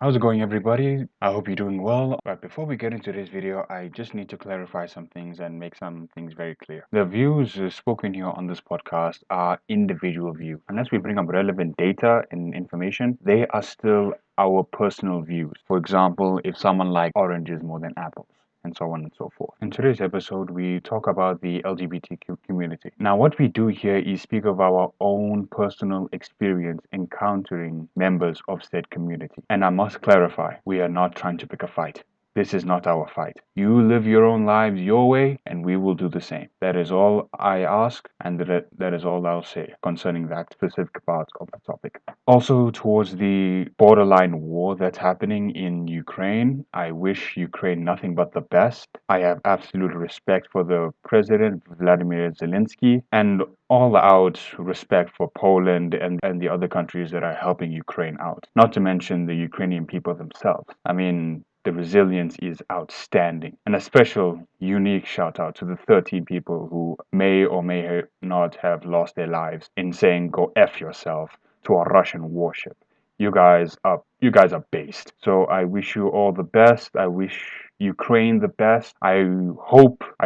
How's it going, everybody? I hope you're doing well. But before we get into this video, I just need to clarify some things and make some things very clear. The views spoken here on this podcast are individual views. Unless we bring up relevant data and information, they are still our personal views. For example, if someone likes oranges more than apples, and so on and so forth. In today's episode, we talk about the LGBTQ community. Now, what we do here is speak of our own personal experience encountering members of said community. And I must clarify, we are not trying to pick a fight. This is not our fight. You live your own lives your way, and we will do the same. That is all I ask, and that is all I'll say concerning that specific part of the topic. Also, towards the borderline war that's happening in Ukraine, I wish Ukraine nothing but the best. I have absolute respect for the president, Vladimir Zelensky, and all out respect for Poland and the other countries that are helping Ukraine out. Not to mention the Ukrainian people themselves. I mean, the resilience is outstanding. And a special, unique shout out to the 13 people who may or may not have lost their lives in saying go F yourself to a Russian warship. You guys are based. So I wish you all the best. I wish Ukraine the best. I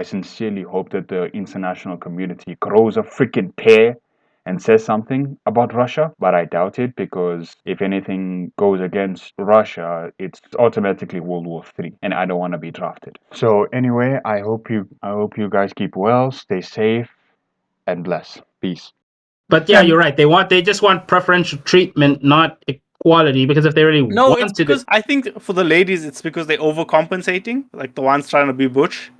sincerely hope that the international community grows a freaking pair and says something about Russia, but I doubt it because if anything goes against Russia, it's automatically World War III, and I don't want to be drafted. So anyway, I hope you guys keep well, stay safe, and bless. Peace. But yeah, you're right. They just want preferential treatment, not equality. Because if they really No, it's wanted because I think for the ladies, it's because they're overcompensating, like the ones trying to be butch.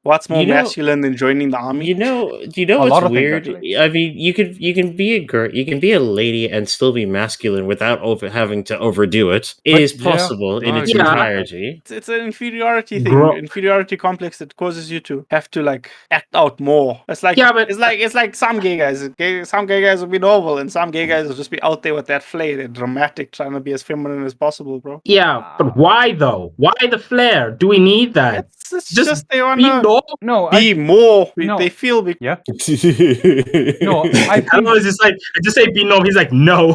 What's more masculine than joining the army? You know A lot what's of things, weird? actually. I mean, you can be a girl, you can be a lady and still be masculine without having to overdo it. It is yeah, possible in no, I its agree. entirety. It's an inferiority thing, inferiority complex that causes you to have to like act out more. It's like it's like some gay guys. Some gay guys will be noble, and some gay guys will just be out there with that flair. They're dramatic, trying to be as feminine as possible, bro. Yeah, but why though? Why the flair? Do we need that? It's just they want be to normal. be more. No. They feel. Yeah. No, I think was just like I just say be normal. He's like no.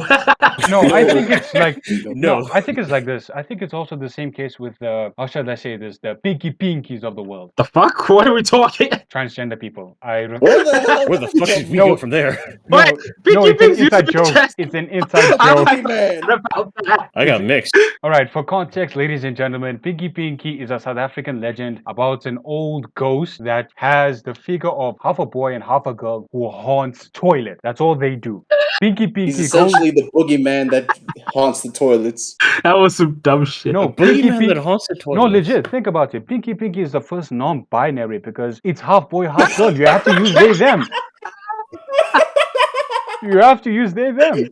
no, I think it's like No. I think it's like this. I think it's also the same case with the how should I say this? The pinkies of the world. The fuck? What are we talking? Transgender people. Where the fuck did we go from there? No, it's an inside joke. Chest. It's an inside joke. About that. I got mixed. All right, for context, ladies and gentlemen, Pinky is a South African legend about an old ghost that has the figure of half a boy and half a girl who haunts toilet. That's all they do. Pinky He's essentially the boogeyman that haunts the toilets. That was some dumb shit. No, Boogeyman that haunts the toilet. No, legit. Think about it. Pinky is the first non-binary because it's half boy, half girl. You have to use they them. You have to use they them.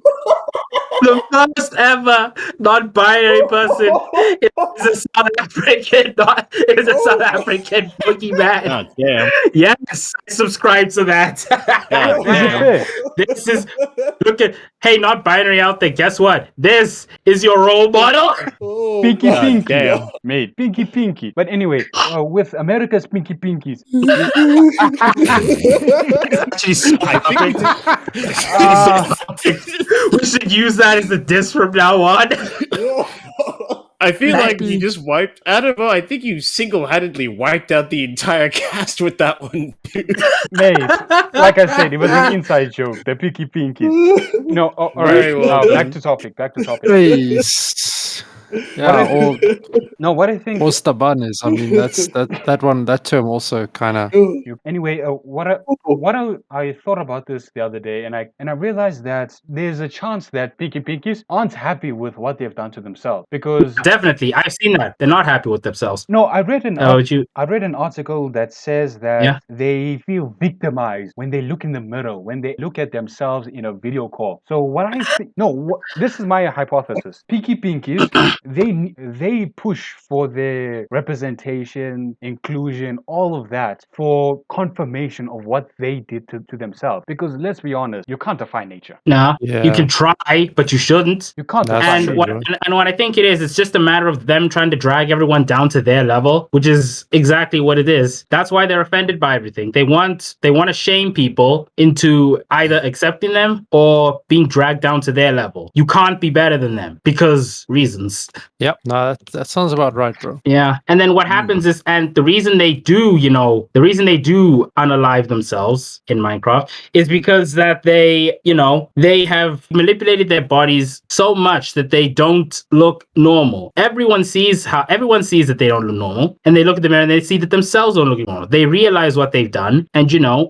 The first ever non-binary person is a South African. South African boogeyman. God damn. Yes, I subscribe to that. God damn. This is hey, not binary out there. Guess what? This is your role model. Pinky. Damn. Made Pinky. But anyway, with America's Pinkies. Actually, we should use that as the diss from now on. I feel like you just wiped. I don't know. I think you single-handedly wiped out the entire cast with that one. Mate, like I said, it was an inside joke. The Pinkies. No, all right. Back to topic. Please. Yeah, what I think. or stubbornness. I mean, that term also kind of. Anyway, what I thought about this the other day, and I realized that there's a chance that Pinkies aren't happy with what they've done to themselves because Definitely, I've seen that. They're not happy with themselves. no, I read an article that says that Yeah. they feel victimized when they look in the mirror, when they look at themselves in a video call. So what I think, this is my hypothesis. Pinkies, they push for their representation, inclusion, all of that for confirmation of what they did to themselves. Because let's be honest, you can't define nature. No, Yeah. you can try, but you shouldn't. You can't That's define And nature. what I think it is, it's just a matter of them trying to drag everyone down to their level, which is exactly what it is. That's why they're offended by everything. They want to shame people into either accepting them or being dragged down to their level. You can't be better than them because reasons. Yep. No, that sounds about right, bro. Yeah. And then what happens is, and the reason they do, the reason they do unalive themselves in Minecraft is because that they have manipulated their bodies so much that they don't look normal. Everyone sees that they don't look normal, and they look at the mirror and they see that themselves don't look normal. They realize what they've done, and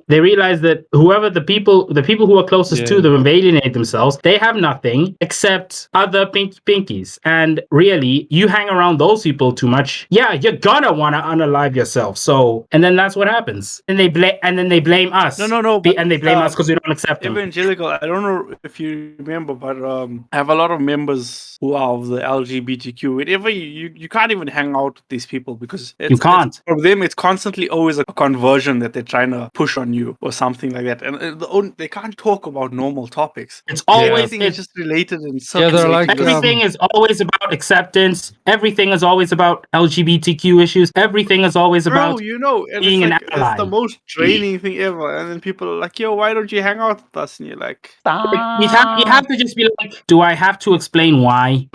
they realize that whoever the people who are closest to them have alienated themselves, they have nothing except other pinkies. And really, you hang around those people too much, you're gonna want to unalive yourself. So, and then that's what happens. And they blame us. No. And they blame us because we don't accept them. Evangelical, I don't know if you remember, but I have a lot of members who are of the LGBTQ. Whenever you can't even hang out with these people because you can't. For them, it's constantly always a conversion that they're trying to push on you or something like that. And they can't talk about normal topics. It's always everything is just related in they're like everything is always about acceptance. Everything is always about LGBTQ issues. Everything is always about being an ally. It's the most draining thing ever. And then people are like, "Yo, why don't you hang out with us?" And you're like, you have to just be like, "Do I have to explain why?"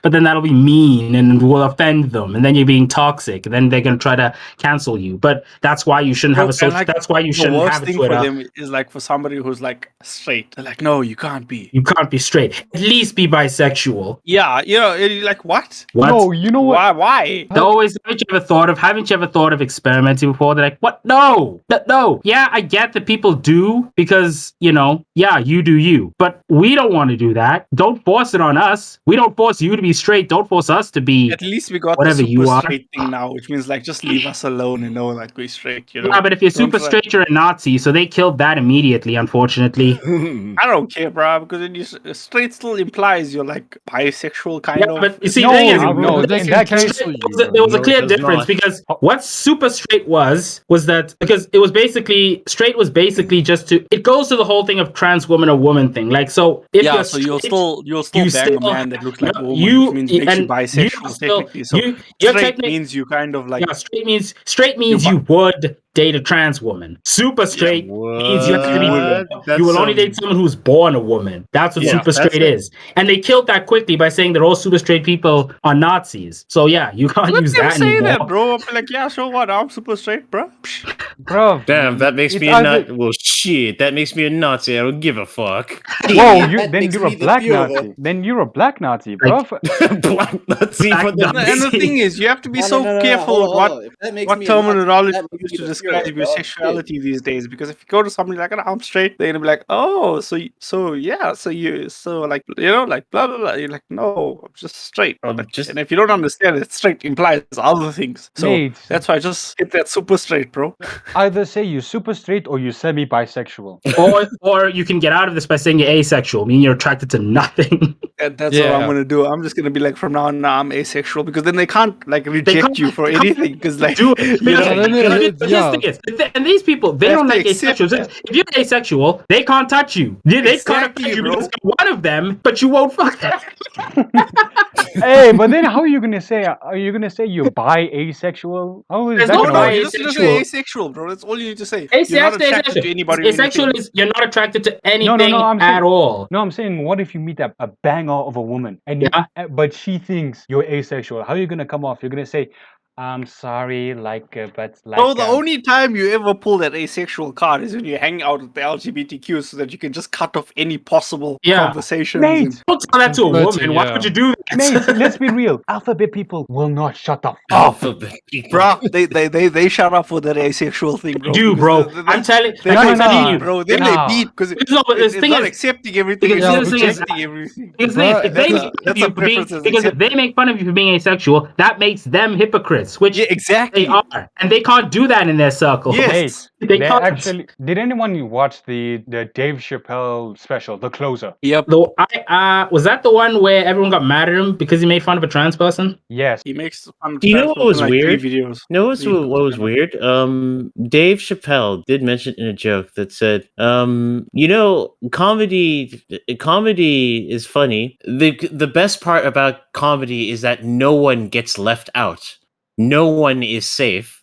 But then that'll be mean and will offend them, and then you're being toxic. And then they're gonna try to cancel you. But that's why you shouldn't have a social. That's why you shouldn't have a Twitter. The worst thing for them is like for somebody who's like straight. They're like, "No, you can't be. You can't be straight. At least be bisexual." Yeah, you're like, what? No, you know what? Why? Haven't you ever thought of experimenting before? They're like, what? No. Yeah, I get that people do because you do you, but we don't want to do that. Don't force it on us. We don't force you to be straight. Don't force us to be. At least we got whatever the super you are. straight thing now, which means like just leave us alone and know like we're straight. Yeah, but if you're super straight, you're a Nazi. So they killed that immediately. Unfortunately, I don't care, bro, because straight still implies you're like bisexual kind of. But you see, No, the thing is, no, there was a clear difference because what super straight was that because it was basically straight was basically just to it goes to the whole thing of trans woman or woman thing. Like so, if you're so straight, you'll still bang a man that looks like a woman, which means makes you bisexual technically. So straight means you kind of like straight means you would date a trans woman. Super straight means you have to be. You will only date someone who's born a woman. That's what super straight is. And they killed that quickly by saying that all super straight people are Nazis. So yeah, you can't use that anymore. That, bro. I'm like, yeah, so what? I'm super straight, bro. Bro, damn, that makes me a Nazi. Well, shit, that makes me a Nazi. I don't give a fuck. Whoa, then you're a black Nazi. Then you're a black Nazi, bro. Black Nazi. And the thing is, you have to be careful with what terminology you use to describe your sexuality these days. Because if you go to somebody like, I'm straight, they're gonna be like, oh, so like blah blah blah. You're like, no, I'm just straight. And if you don't understand it, straight implies other things. So that's why I just hit that super straight, bro. Either say you're super straight or you're semi-bisexual. or you can get out of this by saying you're asexual, meaning you're attracted to nothing. That's what I'm gonna do. I'm just gonna be like, from now on, I'm asexual, because then they can't like reject you for anything. Because like, and these people, they don't like asexuals. If you're asexual, they can't touch you. They can't touch you because you're one of them, but you won't fuck them. Hey, but then how are you gonna say? Are you gonna say you're bi-asexual? How is that gonna work? You just say asexual, bro. That's all you need to say. You're not attracted to anybody. Asexual is you're not attracted to anything at all. No, I'm saying, what if you meet a banger of a woman but she thinks you're asexual? How are you gonna come off? You're gonna say, I'm sorry, but So the only time you ever pull that asexual card is when you hang out with the LGBTQ, so that you can just cut off any possible conversations. Mate, don't tell that to a woman. Why would you do that? Mate, let's be real. Alphabet people will not shut up. Alphabet people. Bro, they shut up for that asexual thing, bro. Do, bro. I'm telling you, bro. Then they beat because it's not accepting everything. It's rejecting everything. Because if they make fun of you for being asexual, that makes them hypocrites. Which they are, and they can't do that in their circle. Yes, they can't. Actually, did anyone watch the Dave Chappelle special, The Closer? Yep. Was that the one where everyone got mad at him because he made fun of a trans person? Yes. He makes fun of trans. You know what was weird? Videos. What was weird? Dave Chappelle did mention in a joke that said, comedy is funny. The best part about comedy is that no one gets left out. No one is safe.